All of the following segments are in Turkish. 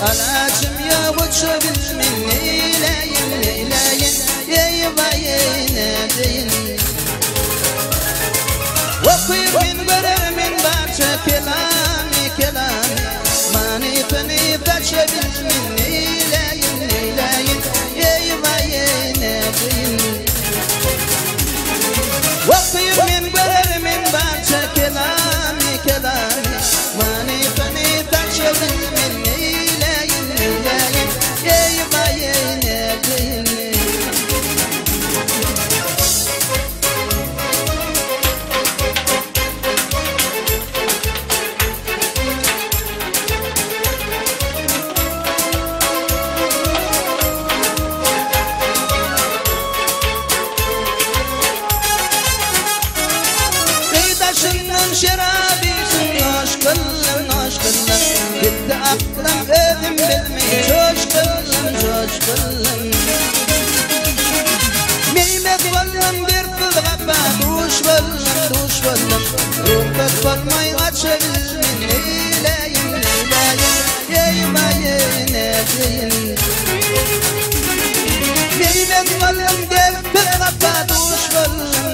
Alacım ya uçabil min neyleyin neyleyin eyvayın edeyin Vakıyır min görer min barça kelami kelami Mani feni taçabil min neyleyin neyleyin eyvayın edeyin Vakıyır min görer min barça kelami kelami Mani feni taçabil min neyleyin neyleyin eyvayın edeyin Şunun şerabisin aşkınla aşkınla Gitti aklım ödüm bilmeyi coşkınla Meymet vallam bir kılgapa duş vallam Ruhbet valmayı açabilmin neyleyin eyvayın edeyin Meymet vallam bir kılgapa duş vallam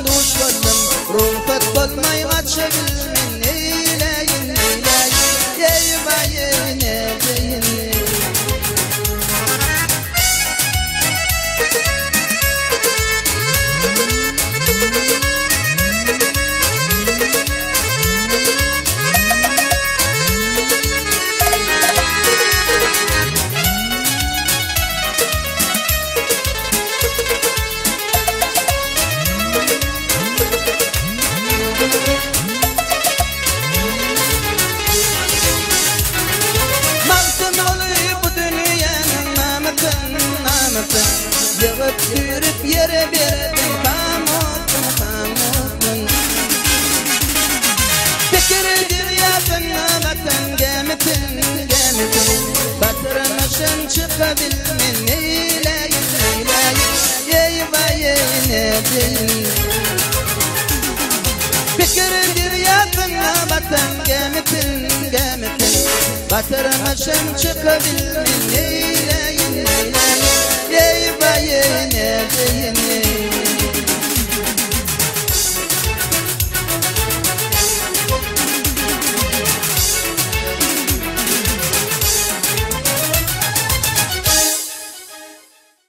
Ruhbet valmayı açabilmin neyleyin eyvayın edeyin Yığıp sürüp yere verdim kamutun Fikirdir yakınna vatan gemitin Batırmışın çıkabilmin neyleyin eyvayın edeyin Fikirdir yakınna vatan gemitin Batırmışın çıkabilmin neyleyin